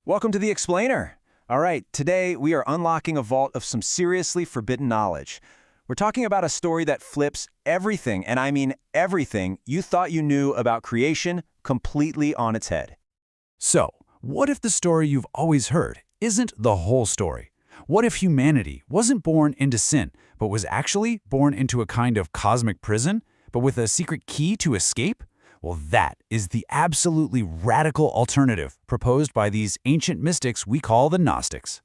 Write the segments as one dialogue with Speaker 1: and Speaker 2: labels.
Speaker 1: Welcome to The Explainer. All right, today we are unlocking a vault of some seriously forbidden knowledge. We're talking about a story that flips everything, and I mean everything, you thought you knew about creation completely on its head.
Speaker 2: So, what if the story you've always heard isn't the whole story? What if humanity wasn't born into sin, but was actually born into a kind of cosmic prison, but with a secret key to escape? Well, that is the absolutely radical alternative proposed by these ancient mystics we call the Gnostics.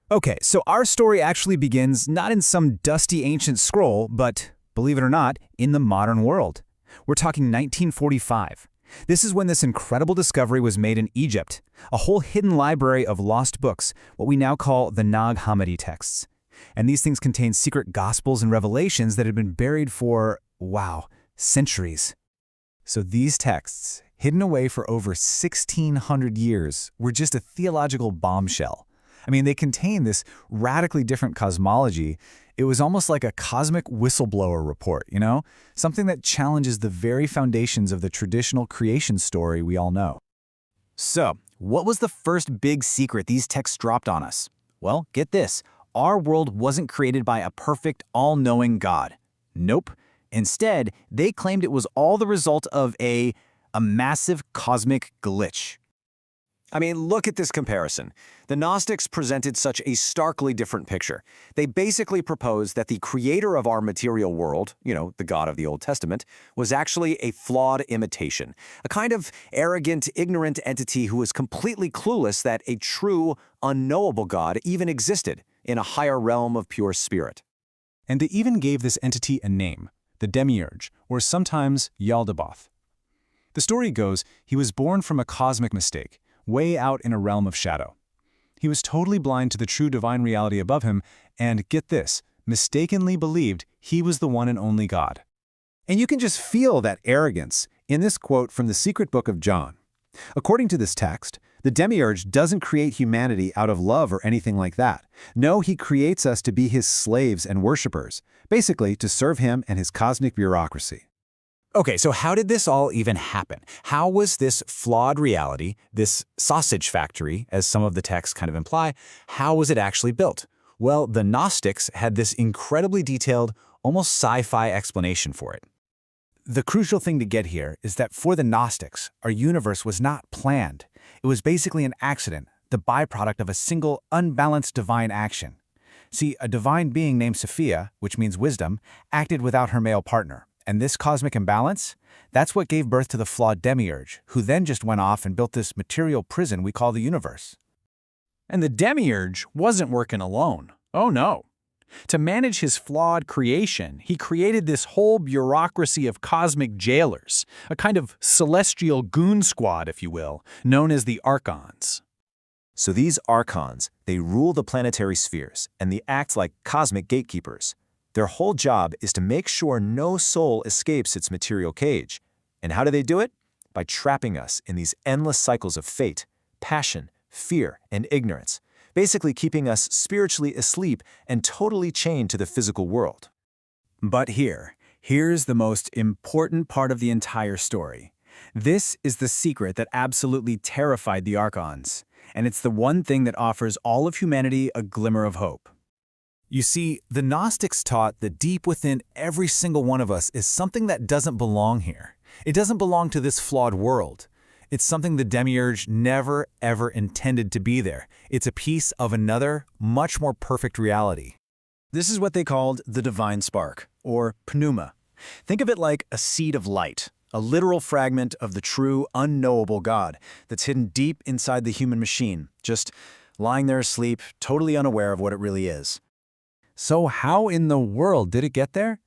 Speaker 3: Okay, so our story actually begins not in some dusty ancient scroll, but, believe it or not, in the modern world. We're talking 1945. This is when this incredible discovery was made in Egypt, a whole hidden library of lost books, what we now call the Nag Hammadi texts. And these things contain secret gospels and revelations that had been buried for, wow, centuries. So these texts, hidden away for over 1,600 years, were just a theological bombshell. I mean, they contain this radically different cosmology. It was almost like a cosmic whistleblower report, you know? Something that challenges the very foundations of the traditional creation story we all know.
Speaker 4: So, what was the first big secret these texts dropped on us? Well, get this. Our world wasn't created by a perfect, all-knowing God. Nope. Instead, they claimed it was all the result of a massive cosmic glitch.
Speaker 1: I mean, look at this comparison. The Gnostics presented such a starkly different picture. They basically proposed that the creator of our material world, the God of the Old Testament, was actually a flawed imitation, a kind of arrogant, ignorant entity who was completely clueless that a true, unknowable God even existed in a higher realm of pure spirit.
Speaker 3: And they even gave this entity a name, the Demiurge, or sometimes Yaldabaoth. The story goes, he was born from a cosmic mistake, way out in a realm of shadow. He was totally blind to the true divine reality above him and, get this, mistakenly believed he was the one and only God.
Speaker 5: And you can just feel that arrogance in this quote from the secret book of John. According to this text, the Demiurge doesn't create humanity out of love or anything like that. No, he creates us to be his slaves and worshipers, basically to serve him and his cosmic bureaucracy.
Speaker 4: Okay, so how did this all even happen? How was this flawed reality, this sausage factory, as some of the texts kind of imply, how was it actually built? Well, the Gnostics had this incredibly detailed, almost sci-fi explanation for it.
Speaker 3: The crucial thing to get here is that for the Gnostics, our universe was not planned. It was basically an accident, the byproduct of a single, unbalanced divine action. See, a divine being named Sophia, which means wisdom, acted without her male partner. And this cosmic imbalance, that's what gave birth to the flawed Demiurge, who then just went off and built this material prison we call the universe.
Speaker 2: And the Demiurge wasn't working alone. Oh no. To manage his flawed creation, he created this whole bureaucracy of cosmic jailers, a kind of celestial goon squad, if you will, known as the Archons.
Speaker 1: So these Archons, they rule the planetary spheres, and they act like cosmic gatekeepers. Their whole job is to make sure no soul escapes its material cage. And how do they do it? By trapping us in these endless cycles of fate, passion, fear, and ignorance, basically keeping us spiritually asleep and totally chained to the physical world.
Speaker 3: But here's the most important part of the entire story. This is the secret that absolutely terrified the Archons, and it's the one thing that offers all of humanity a glimmer of hope. You see, the Gnostics taught that deep within every single one of us is something that doesn't belong here. It doesn't belong to this flawed world. It's something the Demiurge never, ever intended to be there. It's a piece of another, much more perfect reality. This is what they called the divine spark, or pneuma. Think of it like a seed of light, a literal fragment of the true, unknowable God that's hidden deep inside the human machine, just lying there asleep, totally unaware of what it really is. So how in the world did it get there?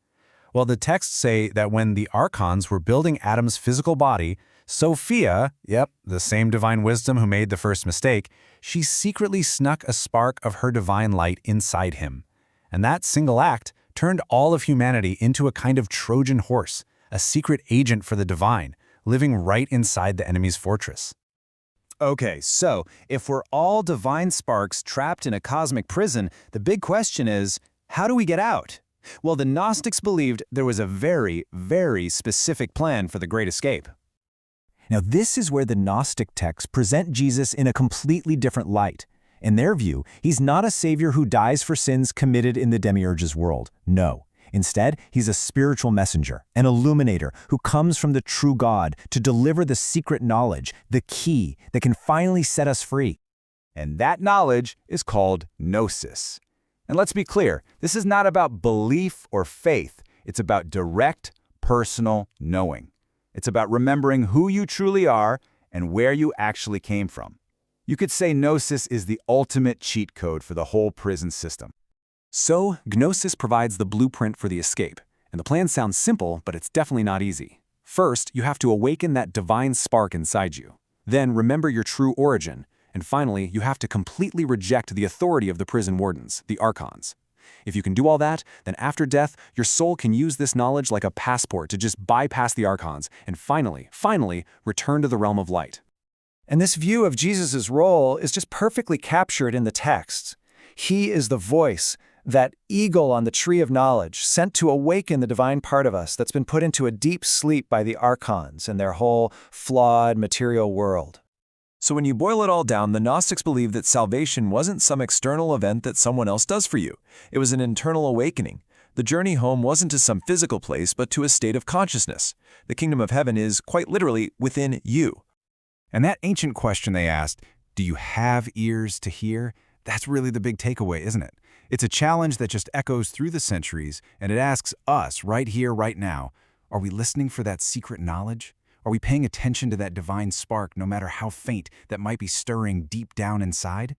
Speaker 3: Well, the texts say that when the Archons were building Adam's physical body, Sophia, the same divine wisdom who made the first mistake, she secretly snuck a spark of her divine light inside him. And that single act turned all of humanity into a kind of Trojan horse, a secret agent for the divine, living right inside the enemy's fortress.
Speaker 1: Okay, so if we're all divine sparks trapped in a cosmic prison, the big question is, how do we get out? Well, the Gnostics believed there was a very, very specific plan for the Great Escape.
Speaker 3: Now, this is where the Gnostic texts present Jesus in a completely different light. In their view, he's not a savior who dies for sins committed in the Demiurge's world. No. Instead, he's a spiritual messenger, an illuminator who comes from the true God to deliver the secret knowledge, the key that can finally set us free.
Speaker 2: And that knowledge is called gnosis. And let's be clear, this is not about belief or faith. It's about direct, personal knowing. It's about remembering who you truly are and where you actually came from. You could say gnosis is the ultimate cheat code for the whole prison system.
Speaker 1: So, Gnosis provides the blueprint for the escape. And the plan sounds simple, but it's definitely not easy. First, you have to awaken that divine spark inside you. Then, remember your true origin. And finally, you have to completely reject the authority of the prison wardens, the Archons. If you can do all that, then after death, your soul can use this knowledge like a passport to just bypass the Archons and finally, return to the realm of light.
Speaker 3: And this view of Jesus' role is just perfectly captured in the texts. He is the voice, that eagle on the tree of knowledge, sent to awaken the divine part of us that's been put into a deep sleep by the Archons and their whole flawed material world.
Speaker 1: So when you boil it all down, the Gnostics believed that salvation wasn't some external event that someone else does for you. It was an internal awakening. The journey home wasn't to some physical place, but to a state of consciousness. The kingdom of heaven is, quite literally, within you.
Speaker 2: And that ancient question they asked, do you have ears to hear? That's really the big takeaway, isn't it? It's a challenge that just echoes through the centuries, and it asks us, right here, right now, are we listening for that secret knowledge? Are we paying attention to that divine spark, no matter how faint, that might be stirring deep down inside?